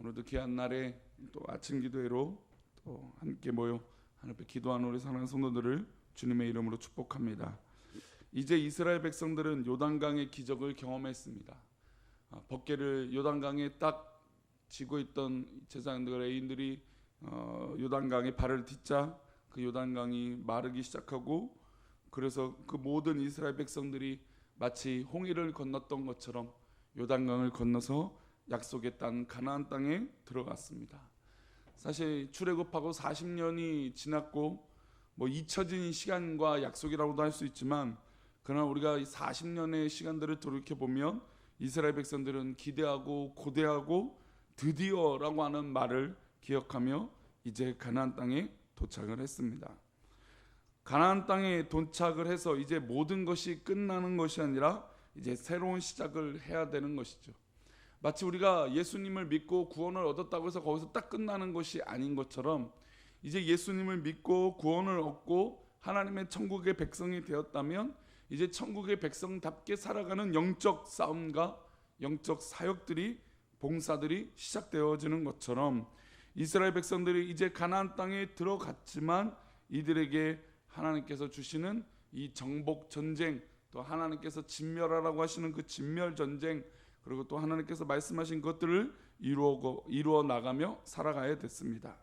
오늘도 귀한 날에 또 아침 기도회로 또 함께 모여 하나님 앞에 기도하는 우리 사랑하는 성도들을 주님의 이름으로 축복합니다. 이제 이스라엘 백성들은 요단강의 기적을 경험했습니다. 법궤를 요단강에 딱 지고 있던 제사장들 레위인들이 요단강에 발을 딛자 그 요단강이 마르기 시작하고, 그래서 그 모든 이스라엘 백성들이 마치 홍해를 건넜던 것처럼 요단강을 건너서 약속의 땅 가나안 땅에 들어갔습니다. 사실 출애굽하고 40년이 지났고 잊혀진 시간과 약속이라고도 할 수 있지만, 그러나 우리가 40년의 시간들을 돌이켜 보면 이스라엘 백성들은 기대하고 고대하고 드디어라고 하는 말을 기억하며 이제 가나안 땅에 도착을 했습니다. 가나안 땅에 도착을 해서 이제 모든 것이 끝나는 것이 아니라 이제 새로운 시작을 해야 되는 것이죠. 마치 우리가 예수님을 믿고 구원을 얻었다고 해서 거기서 딱 끝나는 것이 아닌 것처럼, 이제 예수님을 믿고 구원을 얻고 하나님의 천국의 백성이 되었다면 이제 천국의 백성답게 살아가는 영적 싸움과 영적 사역들이, 봉사들이 시작되어지는 것처럼 이스라엘 백성들이 이제 가나안 땅에 들어갔지만 이들에게 하나님께서 주시는 이 정복 전쟁, 또 하나님께서 진멸하라고 하시는 그 진멸 전쟁, 그리고 또 하나님께서 말씀하신 것들을 이루어 나가며 살아가야 됐습니다.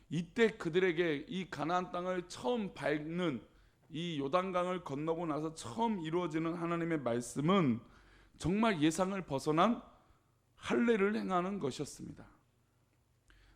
이때 그들에게 이 가나안 땅을 처음 밟는 이 요단강을 건너고 나서 처음 이루어지는 하나님의 말씀은 정말 예상을 벗어난 할례를 행하는 것이었습니다.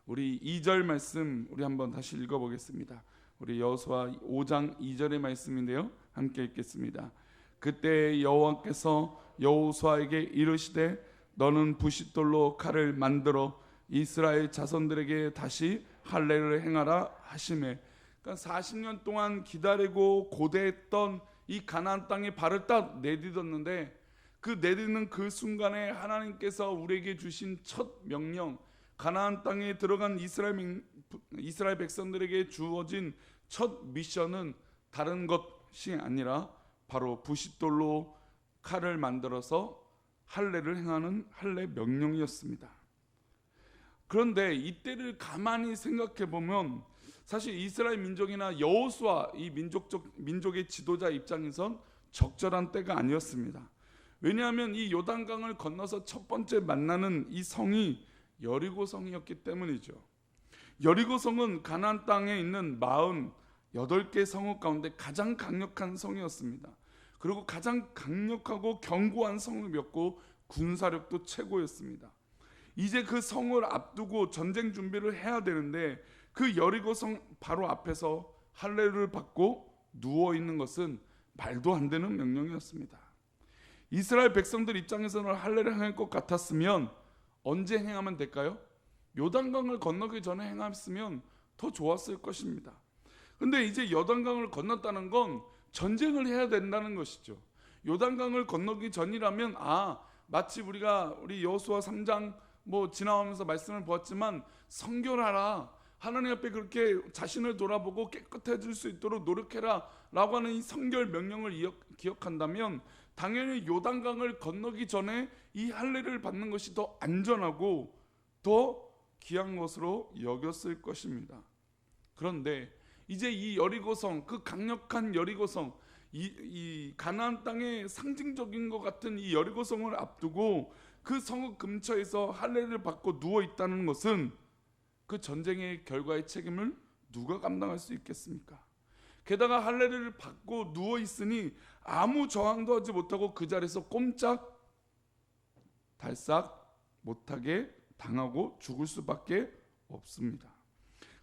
우리 2절 말씀 우리 한번 다시 읽어보겠습니다. 우리 여호수아 5장 2절의 말씀인데요, 함께 읽겠습니다. 그때 여호와께서 여호수아에게 이르시되 너는 부싯돌로 칼을 만들어 이스라엘 자손들에게 다시 할례를 행하라 하시매. 그러니까 40년 동안 기다리고 고대했던 이 가나안 땅에 발을 딱 내딛었는데, 그 내딛는 그 순간에 하나님께서 우리에게 주신 첫 명령, 가나안 땅에 들어간 이스라엘 백성들에게 주어진 첫 미션은 다른 것이 아니라 바로 부싯돌로 칼을 만들어서 할례를 행하는 할례 명령이었습니다. 그런데 이때를 가만히 생각해 보면 사실 이스라엘 민족이나 여호수아 이 민족의 지도자 입장에선 적절한 때가 아니었습니다. 왜냐하면 이 요단강을 건너서 첫 번째 만나는 이 성이 여리고성이었기 때문이죠. 여리고성은 가나안 땅에 있는 48개 성읍 가운데 가장 강력한 성이었습니다. 그리고 가장 강력하고 견고한 성읍이었고 군사력도 최고였습니다. 이제 그 성을 앞두고 전쟁 준비를 해야 되는데 그 여리고성 바로 앞에서 할례를 받고 누워있는 것은 말도 안 되는 명령이었습니다. 이스라엘 백성들 입장에서는 할례를 행할 것 같았으면 언제 행하면 될까요? 요단강을 건너기 전에 행했으면 더 좋았을 것입니다. 근데 이제 요단강을 건넜다는 건 전쟁을 해야 된다는 것이죠. 요단강을 건너기 전이라면 마치 우리 여호수아 3장 지나오면서 말씀을 보았지만 성결하라, 하나님 앞에 그렇게 자신을 돌아보고 깨끗해질 수 있도록 노력해라 라고 하는 이 성결 명령을 기억한다면 당연히 요단강을 건너기 전에 이 할례를 받는 것이 더 안전하고 더 귀한 것으로 여겼을 것입니다. 그런데 이제 이 여리고성, 그 강력한 여리고성, 이 가나안 땅의 상징적인 것 같은 이 여리고성을 앞두고 그 성읍 근처에서 할례를 받고 누워 있다는 것은 그 전쟁의 결과의 책임을 누가 감당할 수 있겠습니까? 게다가 할례를 받고 누워 있으니 아무 저항도 하지 못하고 그 자리에서 꼼짝 달싹 못하게 당하고 죽을 수밖에 없습니다.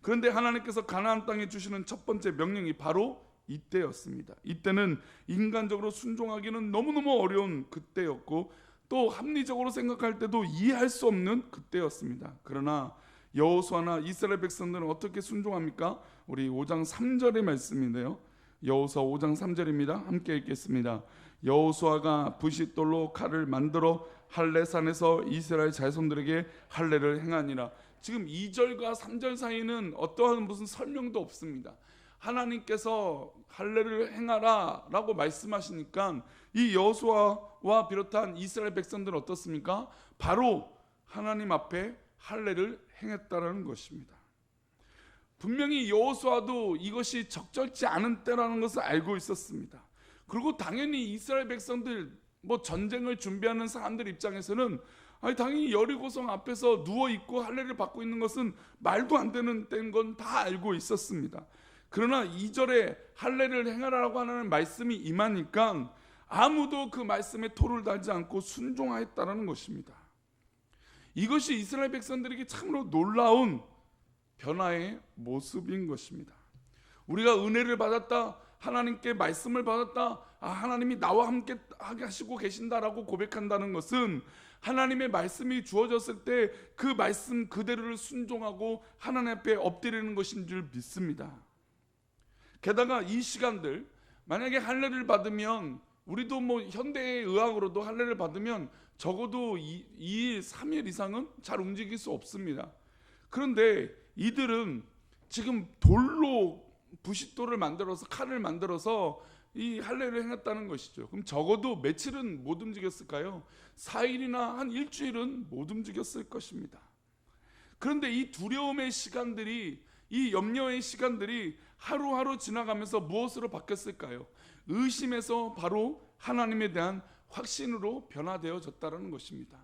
그런데 하나님께서 가나안 땅에 주시는 첫 번째 명령이 바로 이때였습니다. 이때는 인간적으로 순종하기는 너무너무 어려운 그때였고 또 합리적으로 생각할 때도 이해할 수 없는 그때였습니다. 그러나 여호수아나 이스라엘 백성들은 어떻게 순종합니까? 우리 5장 3절의 말씀인데요, 여호수아 5장 3절입니다. 함께 읽겠습니다. 여호수아가 부싯돌로 칼을 만들어 할례산에서 이스라엘 자손들에게 할례를 행하니라. 지금 2절과 3절 사이는 어떠한 무슨 설명도 없습니다. 하나님께서 할례를 행하라 라고 말씀하시니까 이 여호수아와 비롯한 이스라엘 백성들은 어떻습니까? 바로 하나님 앞에 할례를 행했다라는 것입니다. 분명히 여호수아도 이것이 적절치 않은 때라는 것을 알고 있었습니다. 그리고 당연히 이스라엘 백성들, 전쟁을 준비하는 사람들 입장에서는 당연히 여리고성 앞에서 누워 있고 할례를 받고 있는 것은 말도 안 되는 때인 건 다 알고 있었습니다. 그러나 2절에 할례를 행하라고 하는 말씀이 임하니까 아무도 그 말씀에 토를 달지 않고 순종하였다라는 것입니다. 이것이 이스라엘 백성들에게 참으로 놀라운 변화의 모습인 것입니다. 우리가 은혜를 받았다, 하나님께 말씀을 받았다, 하나님이 나와 함께 하게 하시고 계신다라고 고백한다는 것은 하나님의 말씀이 주어졌을 때 그 말씀 그대로를 순종하고 하나님 앞에 엎드리는 것인 줄 믿습니다. 게다가 이 시간들, 만약에 할례를 받으면, 우리도 현대의 의학으로도 할례를 받으면 적어도 2일, 3일 이상은 잘 움직일 수 없습니다. 그런데 이들은 지금 돌로 부싯돌을 만들어서, 칼을 만들어서 이 할례를 행했다는 것이죠. 그럼 적어도 며칠은 못 움직였을까요? 4일이나 한 일주일은 못 움직였을 것입니다. 그런데 이 두려움의 시간들이, 이 염려의 시간들이 하루하루 지나가면서 무엇으로 바뀌었을까요? 의심에서 바로 하나님에 대한 확신으로 변화되어졌다는 것입니다.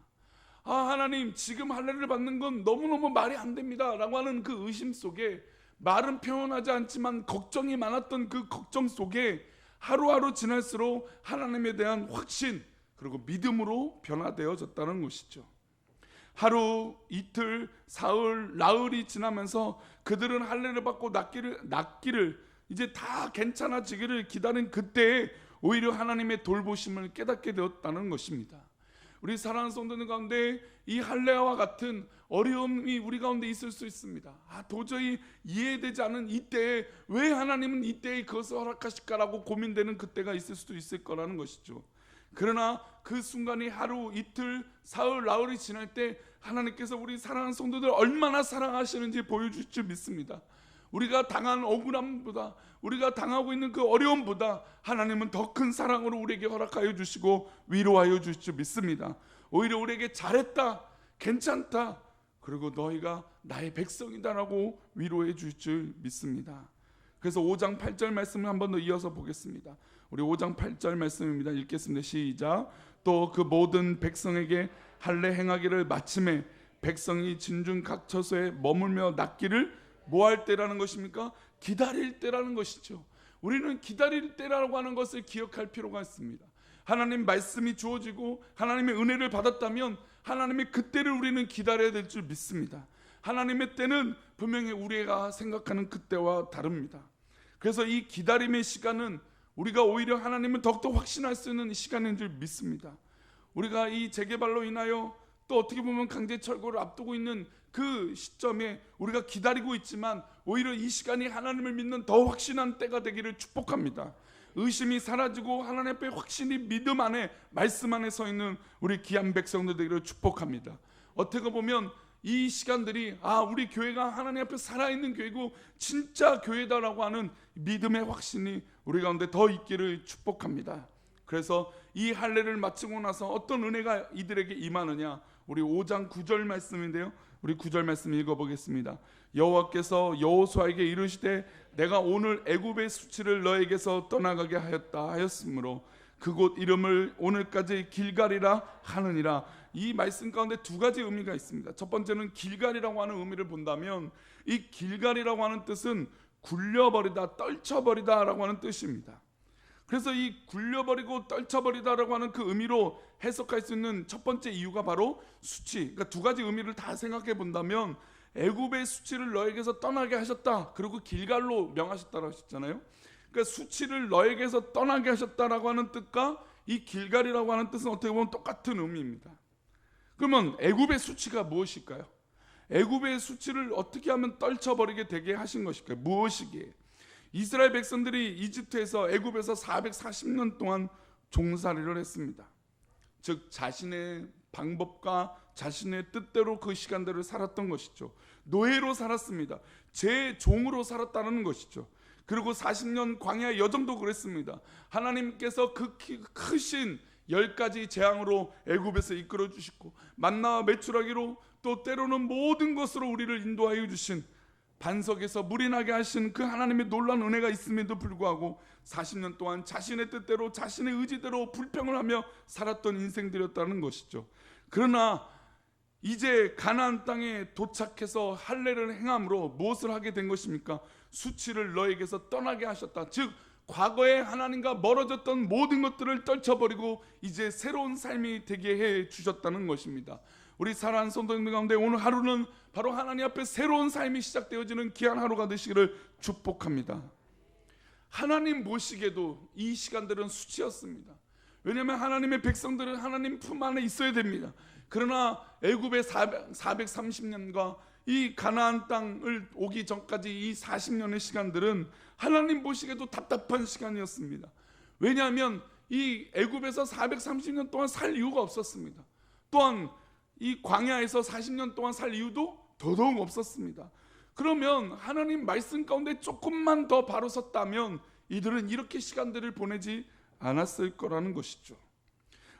하나님, 지금 할례를 받는 건 너무너무 말이 안 됩니다 라고 하는 그 의심 속에, 말은 표현하지 않지만 걱정이 많았던 그 걱정 속에 하루하루 지날수록 하나님에 대한 확신, 그리고 믿음으로 변화되어졌다는 것이죠. 하루, 이틀, 사흘, 나흘이 지나면서 그들은 할례를 받고 낫기를 이제 다 괜찮아지기를 기다린 그때에 오히려 하나님의 돌보심을 깨닫게 되었다는 것입니다. 우리 사랑하는 성도들 가운데 이 할례와 같은 어려움이 우리 가운데 있을 수 있습니다. 도저히 이해되지 않은 이때에 왜 하나님은 이때에 그것을 허락하실까라고 고민되는 그때가 있을 수도 있을 거라는 것이죠. 그러나 그 순간이 하루, 이틀, 사흘, 나흘이 지날 때 하나님께서 우리 사랑하는 성도들 얼마나 사랑하시는지 보여주실 줄 믿습니다. 우리가 당한 억울함보다, 우리가 당하고 있는 그 어려움보다 하나님은 더 큰 사랑으로 우리에게 허락하여 주시고 위로하여 주실 줄 믿습니다. 오히려 우리에게 잘했다, 괜찮다, 그리고 너희가 나의 백성이다라고 위로해 주실 줄 믿습니다. 그래서 5장 8절 말씀을 한 번 더 이어서 보겠습니다. 우리 5장 8절 말씀입니다. 읽겠습니다. 시작. 또 그 모든 백성에게 할례 행하기를 마침에 백성이 진중 각 처소에 머물며 낫기를 뭐할 때라는 것입니까? 기다릴 때라는 것이죠. 우리는 기다릴 때라고 하는 것을 기억할 필요가 있습니다. 하나님 말씀이 주어지고 하나님의 은혜를 받았다면 하나님의 그때를 우리는 기다려야 될 줄 믿습니다. 하나님의 때는 분명히 우리가 생각하는 그때와 다릅니다. 그래서 이 기다림의 시간은 우리가 오히려 하나님을 더욱더 확신할 수 있는 시간인 줄 믿습니다. 우리가 이 재개발로 인하여 또 어떻게 보면 강제 철거를 앞두고 있는 그 시점에 우리가 기다리고 있지만 오히려 이 시간이 하나님을 믿는 더 확신한 때가 되기를 축복합니다. 의심이 사라지고 하나님 앞에 확신이 믿음 안에, 말씀 안에 서 있는 우리 귀한 백성들 되기를 축복합니다. 어떻게 보면 이 시간들이 우리 교회가 하나님 앞에 살아있는 교회고 진짜 교회다라고 하는 믿음의 확신이 우리 가운데 더 있기를 축복합니다. 그래서 이 할례를 마치고 나서 어떤 은혜가 이들에게 임하느냐, 우리 5장 9절 말씀인데요, 우리 9절 말씀 읽어보겠습니다. 여호와께서 여호수아에게 이르시되 내가 오늘 애굽의 수치를 너에게서 떠나가게 하였다 하였으므로 그곳 이름을 오늘까지 길갈이라 하느니라. 이 말씀 가운데 두 가지 의미가 있습니다. 첫 번째는 길갈이라고 하는 의미를 본다면 이 길갈이라고 하는 뜻은 굴려버리다, 떨쳐버리다 라고 하는 뜻입니다. 그래서 이 굴려버리고 떨쳐버리다라고 하는 그 의미로 해석할 수 있는 첫 번째 이유가 바로 수치. 그러니까 두 가지 의미를 다 생각해 본다면 애굽의 수치를 너에게서 떠나게 하셨다, 그리고 길갈로 명하셨다고 하셨잖아요. 그러니까 수치를 너에게서 떠나게 하셨다라고 하는 뜻과 이 길갈이라고 하는 뜻은 어떻게 보면 똑같은 의미입니다. 그러면 애굽의 수치가 무엇일까요? 애굽의 수치를 어떻게 하면 떨쳐버리게 되게 하신 것일까요? 무엇이기에? 이스라엘 백성들이 이집트에서, 애굽에서 440년 동안 종살이를 했습니다. 즉 자신의 방법과 자신의 뜻대로 그 시간들을 살았던 것이죠. 노예로 살았습니다. 제 종으로 살았다는 것이죠. 그리고 40년 광야 여정도 그랬습니다. 하나님께서 그 크신 10가지 재앙으로 애굽에서 이끌어 주시고 만나와 메추라기로 또 때로는 모든 것으로 우리를 인도하여 주신 반석에서 물이 나게 하신 그 하나님의 놀라운 은혜가 있음에도 불구하고 40년 동안 자신의 뜻대로 자신의 의지대로 불평을 하며 살았던 인생들이었다는 것이죠. 그러나 이제 가나안 땅에 도착해서 할례를 행함으로 무엇을 하게 된 것입니까? 수치를 너에게서 떠나게 하셨다. 즉 과거에 하나님과 멀어졌던 모든 것들을 떨쳐버리고 이제 새로운 삶이 되게 해 주셨다는 것입니다. 우리 사랑하는 성도님들 가운데 오늘 하루는 바로 하나님 앞에 새로운 삶이 시작되어지는 귀한 하루가 되시기를 축복합니다. 하나님 보시기에도 이 시간들은 수치였습니다. 왜냐하면 하나님의 백성들은 하나님 품 안에 있어야 됩니다. 그러나 애굽의 430년과 이 가나안 땅을 오기 전까지 이 40년의 시간들은 하나님 보시기에도 답답한 시간이었습니다. 왜냐하면 이 애굽에서 430년 동안 살 이유가 없었습니다. 또한 이 광야에서 40년 동안 살 이유도 더더욱 없었습니다. 그러면 하나님 말씀 가운데 조금만 더 바로 섰다면 이들은 이렇게 시간들을 보내지 않았을 거라는 것이죠.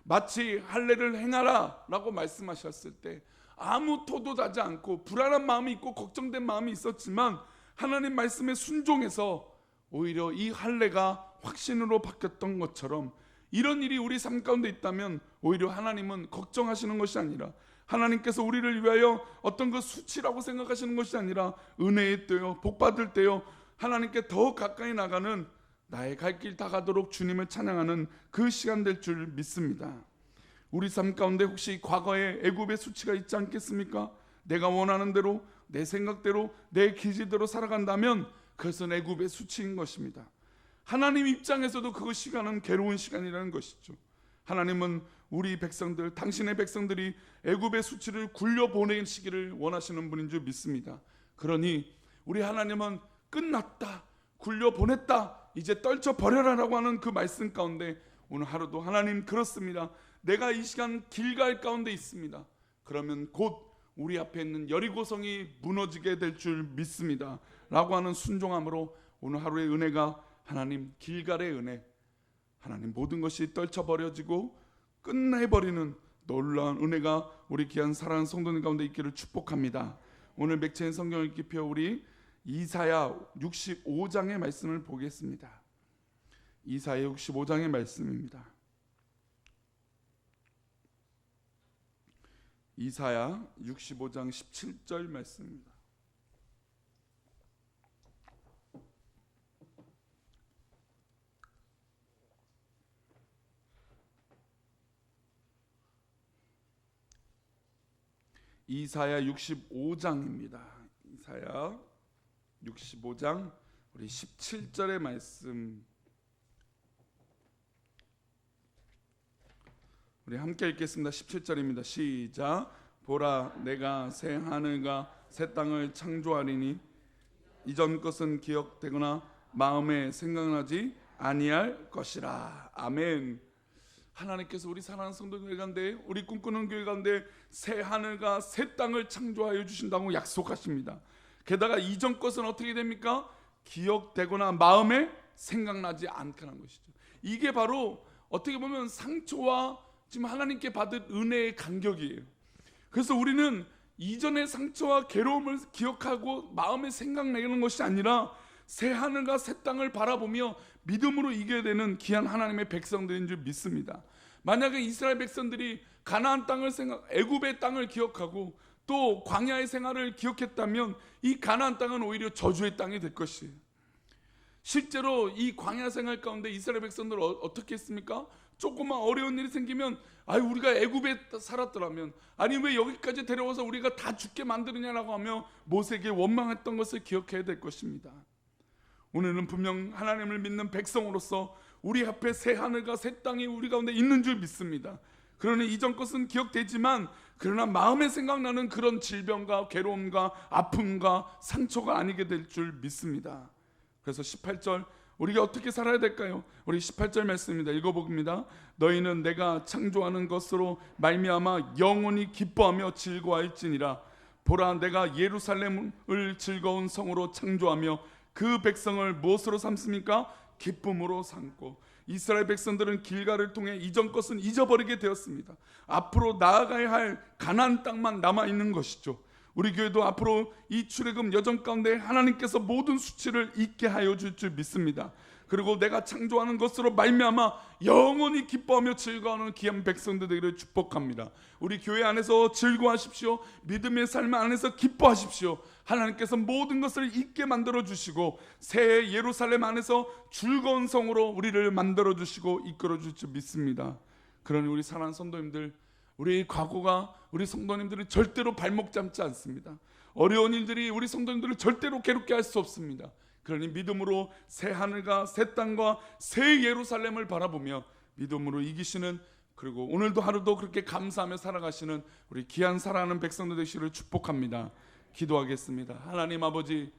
마치 할례를 행하라 라고 말씀하셨을 때 아무 토도 나지 않고 불안한 마음이 있고 걱정된 마음이 있었지만 하나님 말씀에 순종해서 오히려 이 할례가 확신으로 바뀌었던 것처럼 이런 일이 우리 삶 가운데 있다면 오히려 하나님은 걱정하시는 것이 아니라 하나님께서 우리를 위하여 어떤 그 수치라고 생각하시는 것이 아니라 은혜의 때요 복받을 때요 하나님께 더 가까이 나가는 나의 갈 길 다 가도록 주님을 찬양하는 그 시간 될 줄 믿습니다. 우리 삶 가운데 혹시 과거에 애굽의 수치가 있지 않겠습니까? 내가 원하는 대로 내 생각대로 내 기질대로 살아간다면 그것은 애굽의 수치인 것입니다. 하나님 입장에서도 그 시간은 괴로운 시간이라는 것이죠. 하나님은 우리 백성들, 당신의 백성들이 애굽의 수치를 굴려보내시기를 원하시는 분인 줄 믿습니다. 그러니 우리 하나님은 끝났다, 굴려보냈다, 이제 떨쳐버려라라고 하는 그 말씀 가운데 오늘 하루도 하나님 그렇습니다. 내가 이 시간 길갈 가운데 있습니다. 그러면 곧 우리 앞에 있는 여리고성이 무너지게 될 줄 믿습니다 라고 하는 순종함으로 오늘 하루의 은혜가 하나님 길갈의 은혜, 하나님 모든 것이 떨쳐버려지고 끝내버리는 놀라운 은혜가 우리 귀한 사랑하는 성도님 가운데 있기를 축복합니다. 오늘 맥체인 성경을 읽기 펴 우리 이사야 65장의 말씀을 보겠습니다. 이사야 65장의 말씀입니다. 이사야 65장 17절 말씀입니다. 이사야 65장입니다. 이사야 65장 우리 17절의 말씀 우리 함께 읽겠습니다. 17절입니다. 시작. 보라 내가 새 하늘과 새 땅을 창조하리니 이전 것은 기억되거나 마음에 생각나지 아니할 것이라. 아멘. 하나님께서 우리 사랑하는 성도들 가운데 우리 꿈꾸는 교회 가운데 새 하늘과 새 땅을 창조하여 주신다고 약속하십니다. 게다가 이전 것은 어떻게 됩니까? 기억되거나 마음에 생각나지 않게 하는 것이죠. 이게 바로 어떻게 보면 상처와 지금 하나님께 받은 은혜의 간격이에요. 그래서 우리는 이전의 상처와 괴로움을 기억하고 마음에 생각내는 것이 아니라 새 하늘과 새 땅을 바라보며 믿음으로 이겨야 되는 귀한 하나님의 백성들인 줄 믿습니다. 만약에 이스라엘 백성들이 가나안 땅을 애굽의 땅을 기억하고 또 광야의 생활을 기억했다면 이 가나안 땅은 오히려 저주의 땅이 될 것이에요. 실제로 이 광야 생활 가운데 이스라엘 백성들은 어떻게 했습니까? 조금만 어려운 일이 생기면 우리가 애굽에 살았더라면 아니 왜 여기까지 데려와서 우리가 다 죽게 만드느냐라고 하며 모세에게 원망했던 것을 기억해야 될 것입니다. 오늘은 분명 하나님을 믿는 백성으로서 우리 앞에 새 하늘과 새 땅이 우리 가운데 있는 줄 믿습니다. 그러니 이전 것은 기억되지만 그러나 마음에 생각나는 그런 질병과 괴로움과 아픔과 상처가 아니게 될 줄 믿습니다. 그래서 18절 우리가 어떻게 살아야 될까요? 우리 18절 말씀입니다. 읽어봅니다. 너희는 내가 창조하는 것으로 말미암아 영원히 기뻐하며 즐거워할지니라. 보라 내가 예루살렘을 즐거운 성으로 창조하며 그 백성을 무엇으로 삼습니까? 기쁨으로 삼고 이스라엘 백성들은 길가를 통해 이전 것은 잊어버리게 되었습니다. 앞으로 나아가야 할 가나안 땅만 남아 있는 것이죠. 우리 교회도 앞으로 이 출애굽 여정 가운데 하나님께서 모든 수치를 잊게 하여 줄 줄 믿습니다. 그리고 내가 창조하는 것으로 말미암아 영원히 기뻐하며 즐거워하는 귀한 백성들 되기를 축복합니다. 우리 교회 안에서 즐거워하십시오. 믿음의 삶 안에서 기뻐하십시오. 하나님께서 모든 것을 잊게 만들어 주시고 새 예루살렘 안에서 즐거운 성으로 우리를 만들어 주시고 이끌어 줄 줄 믿습니다. 그러니 우리 사랑하는 성도님들, 우리 과거가 우리 성도님들을 절대로 발목 잡지 않습니다. 어려운 일들이 우리 성도님들을 절대로 괴롭게 할 수 없습니다. 그러니 믿음으로 새 하늘과 새 땅과 새 예루살렘을 바라보며 믿음으로 이기시는, 그리고 오늘도 하루도 그렇게 감사하며 살아가시는 우리 귀한 사랑하는 백성들 되시기를 축복합니다. 기도하겠습니다. 하나님 아버지,